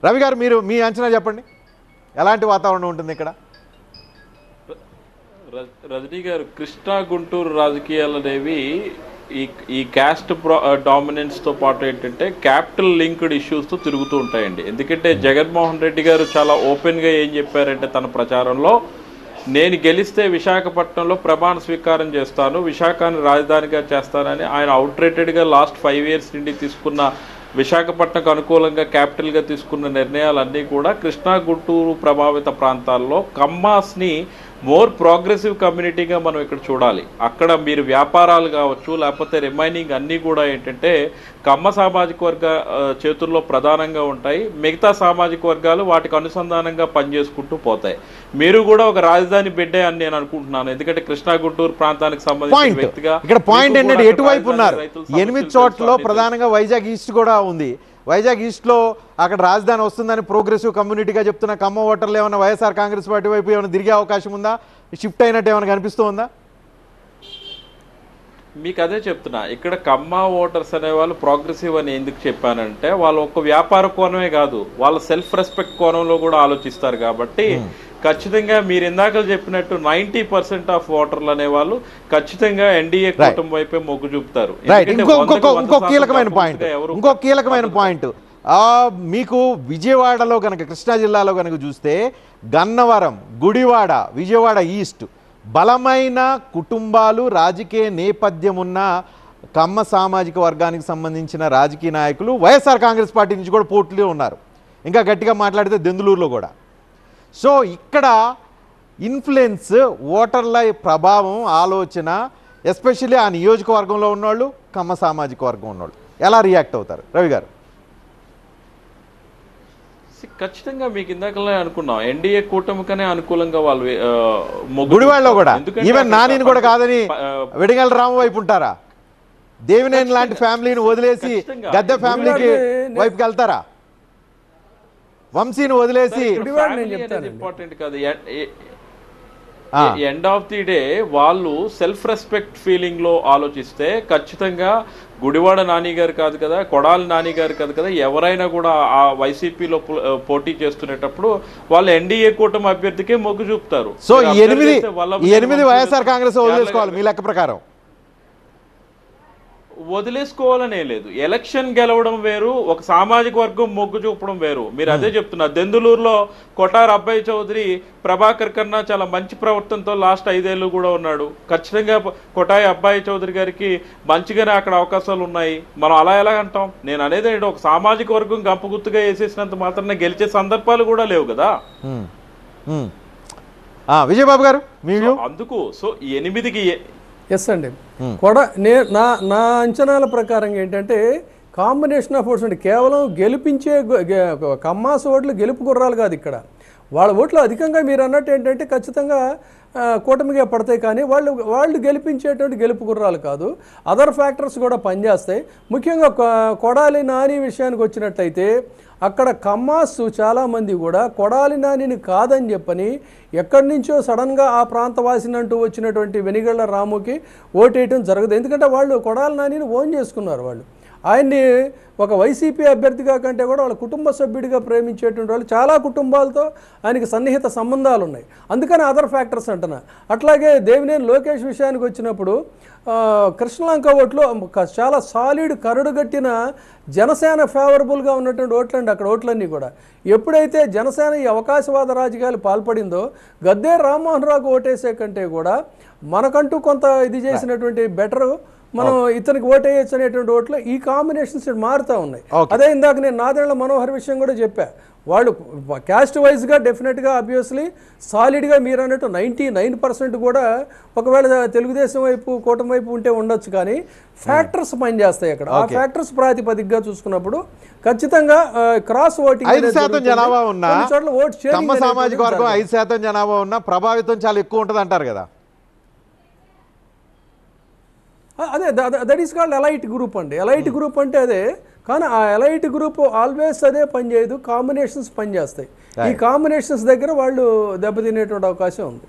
రవి గారు మీరు మీ అంచనా చెప్పండి, ఎలాంటి వాతావరణం ఉంటుంది ఇక్కడ? రజనీ గారు, కృష్ణా గుంటూరు రాజకీయాలు అనేవి ఈ క్యాస్ట్ డామినెన్స్తో పాటు ఏంటంటే క్యాపిటల్ లింక్డ్ ఇష్యూస్తో తిరుగుతూ ఉంటాయండి. ఎందుకంటే జగన్మోహన్ రెడ్డి గారు చాలా ఓపెన్గా ఏం చెప్పారంటే తన ప్రచారంలో, నేను గెలిస్తే విశాఖపట్నంలో ప్రమాణ స్వీకారం చేస్తాను, విశాఖని రాజధానిగా చేస్తానని ఆయన అవుట్రేటెడ్గా లాస్ట్ 5 years నుండి తీసుకున్న విశాఖపట్నంకు అనుకూలంగా క్యాపిటల్గా తీసుకున్న నిర్ణయాలన్నీ కూడా కృష్ణా గుంటూరు ప్రభావిత ప్రాంతాల్లో కమ్మాస్ని మోర్ ప్రోగ్రెసివ్ కమ్యూనిటీగా మనం ఇక్కడ చూడాలి. అక్కడ మీరు వ్యాపారాలు కావచ్చు, లేకపోతే రిమైనింగ్ అన్నీ కూడా ఏంటంటే కమ్మ సామాజిక వర్గ చేతుల్లో ప్రధానంగా ఉంటాయి. మిగతా సామాజిక వర్గాలు వాటికి అనుసంధానంగా పనిచేసుకుంటూ పోతాయి. మీరు కూడా ఒక రాజధాని బిడ్డే అని నేను అనుకుంటున్నాను. ఎందుకంటే కృష్ణా గుంటూరు ప్రాంతానికి సంబంధించిన వ్యక్తిగా ఇక్కడ పాయింట్ ఏంటంటే ఎటువైపు ఉన్నారు, 8 చోట్ల ప్రధానంగా వైజాగ్ ఈస్ట్ కూడా ఉంది. వైజాగ్ ఈస్ట్లో అక్కడ రాజధాని వస్తుందని ప్రోగ్రెసివ్ కమ్యూనిటీగా చెప్తున్న కమ్మ ఓటర్లు ఏమైనా వైఎస్ఆర్ కాంగ్రెస్ పార్టీ వైపు ఏమైనా తిరిగే అవకాశం ఉందా? షిఫ్ట్ అయినట్టు ఏమైనా కనిపిస్తూ ఉందా? మీకు అదే చెప్తున్నా, ఇక్కడ కమ్మ ఓటర్స్ అనేవాళ్ళు ప్రోగ్రెసివ్ అని ఎందుకు చెప్పానంటే వాళ్ళు ఒక వ్యాపార కోణమే కాదు, వాళ్ళ సెల్ఫ్ రెస్పెక్ట్ కోణంలో కూడా ఆలోచిస్తారు. కాబట్టి ఖచ్చితంగా మీరు ఇందాక చెప్పినట్టు 90% ఆఫ్ ఓటర్లు అనేవాళ్ళు ఖచ్చితంగా ఎన్డీఏ కూటమి వైపే మొగ్గు చూపుతారు. ఇంకో కీలకమైన పాయింట్ మీకు విజయవాడలో కనుక, కృష్ణా జిల్లాలో కనుక చూస్తే గన్నవరం, గుడివాడ, విజయవాడ ఈస్ట్ బలమైన కుటుంబాలు, రాజకీయ నేపథ్యం ఉన్న కమ్మ సామాజిక వర్గానికి సంబంధించిన రాజకీయ నాయకులు వైఎస్ఆర్ కాంగ్రెస్ పార్టీ నుంచి కూడా పోటీలో ఉన్నారు. ఇంకా గట్టిగా మాట్లాడితే దెందులూరులో కూడా. సో ఇక్కడ ఇన్ఫ్లుయెన్స్, ఓటర్ల ప్రభావం, ఆలోచన, ఎస్పెషల్లీ ఆ నియోజకవర్గంలో ఉన్నవాళ్ళు, కమ్మ సామాజిక వర్గం ఉన్నవాళ్ళు ఎలా రియాక్ట్ అవుతారు? రవి గారు. ఖచ్చితంగా మీకు ఇందాకలే అనుకున్నాం, ఎన్డీఏ కూటమికనే అనుకూలంగా వాళ్ళు గుడివాడలో కూడా ఈవెన్ నానిని కూడా కాదని వెడిగల రాము వైపు ఉంటారా? దేవినేని లాంటి ఫ్యామిలీని వదిలేసి గద్దె ఫ్యామిలీకి వైపుకి వెళ్తారా? వంశీని వదిలేసి ఇంపార్టెంట్ కాదు. ఎండ్ ఆఫ్ ది డే వాళ్ళు సెల్ఫ్ రెస్పెక్ట్ ఫీలింగ్ లో ఆలోచిస్తే ఖచ్చితంగా గుడివాడ నాని గారు కాదు కదా, కొడాలి నాని గారు కాదు కదా, ఎవరైనా కూడా ఆ వైసీపీలో పోటీ చేస్తున్నప్పుడు వాళ్ళు ఎన్డీఏ కూటమి అభ్యర్థికే మొగ్గు చూపుతారు. సో ఈ 8 వైఎస్ఆర్ కాంగ్రెస్ వదిలేసుకోవాలి మీ లెక్క ప్రకారం? వదిలేసుకోవాలనే లేదు. ఎలక్షన్ గెలవడం వేరు, ఒక సామాజిక వర్గం మొగ్గు చూపడం వేరు. మీరు అదే చెప్తున్నారు. దెందులూరులో కొటార్ అబ్బాయి చౌదరి ప్రభాకర్ కన్నా చాలా మంచి ప్రవర్తనతో లాస్ట్ 5 ఏళ్ళు కూడా ఉన్నాడు. ఖచ్చితంగా కొటాయి అబ్బాయి చౌదరి గారికి మంచిగానే అక్కడ అవకాశాలు ఉన్నాయి. మనం అలా ఎలా అంటాం? నేను అనేది ఒక సామాజిక వర్గం గంపగుత్తుగా వేసేసినంత మాత్రాన గెలిచే సందర్భాలు కూడా లేవు కదా. విజయబాబు గారు అందుకు సో 8కి ఎస్ అండి. కూడా నా అంచనాల ప్రకారం ఏంటంటే కాంబినేషన్ ఆఫ్ ఓట్స్ అండి. కేవలం గెలిపించే కమ్మాస్ ఓట్లు గెలుపు గుర్రాలు కాదు ఇక్కడ. వాళ్ళ ఓట్లు అధికంగా మీరు అన్నట్టు ఏంటంటే ఖచ్చితంగా కూటమిగా పడతాయి, కానీ వాళ్ళు గెలిపించేటువంటి గెలుపు గుర్రాలు కాదు. అదర్ ఫ్యాక్టర్స్ కూడా పనిచేస్తాయి. ముఖ్యంగా కొడాలి నాని విషయానికి వచ్చినట్లయితే అక్కడ కమ్మాస్ చాలామంది కూడా కొడాలి నానిని కాదని చెప్పని ఎక్కడి నుంచో సడన్గా ఆ ప్రాంతవాసినంటూ వచ్చినటువంటి వెనిగళ్ల రాముకి ఓటేయటం జరగదు. ఎందుకంటే వాళ్ళు కొడాలి నానిని ఓన్ చేసుకున్నారు. వాళ్ళు ఆయన్ని ఒక వైసీపీ అభ్యర్థిగా కంటే కూడా వాళ్ళ కుటుంబ సభ్యుడిగా ప్రేమించేటువంటి వాళ్ళు చాలా కుటుంబాలతో ఆయనకి సన్నిహిత సంబంధాలు ఉన్నాయి. అందుకని అదర్ ఫ్యాక్టర్స్ అంటున్నా. అట్లాగే దేవినేని లోకేష్ విషయానికి వచ్చినప్పుడు కృష్ణలంక ఓట్లు చాలా సాలిడ్ కరడుగట్టిన జనసేన ఫేవరబుల్గా ఉన్నటువంటి ఓట్లండి అక్కడ ఓట్లన్నీ కూడా. ఎప్పుడైతే జనసేన ఈ అవకాశవాద రాజకీయాలు పాల్పడిందో గద్దే రామ్మోహన్ రావుకు ఓటేసే కంటే కూడా మనకంటూ కొంత ఇది చేసినటువంటి బెటరు మనం ఇతనికి ఓటేయచ్చు అనేటువంటి ఓట్లు ఈ కాంబినేషన్స్ మారుతూ ఉన్నాయి. అదే ఇందాక నేను నాదెండ్ల మనోహర్ విషయం కూడా చెప్పా. వాళ్ళు క్యాస్ట్ వైజ్గా డెఫినెట్గా ఆబ్వియస్లీ సాలిడ్గా మీరు అన్నట్టు 99% కూడా ఒకవేళ తెలుగుదేశం వైపు కూటమి వైపు ఉంటే ఉండొచ్చు, కానీ ఫ్యాక్టర్స్ పనిచేస్తాయి అక్కడ. ఆ ఫ్యాక్టర్స్ ప్రాతిపదికగా చూసుకున్నప్పుడు ఖచ్చితంగా క్రాస్ ఓటింగ్ 5% జనాభా ఉన్న సామాజిక వర్గం 5% జనాభా ఉన్న ప్రభావితం చాలా ఎక్కువ ఉంటుంది అంటారు కదా. అదే that is called elite group అండి. ఎలైట్ గ్రూప్ అంటే అదే, కానీ ఆ ఎలైట్ గ్రూప్ ఆల్వేస్ అదే పనిచేయదు, కాంబినేషన్స్ పనిచేస్తాయి. ఈ కాంబినేషన్స్ దగ్గర వాళ్ళు దెబ్బతినేటువంటి అవకాశం ఉంది.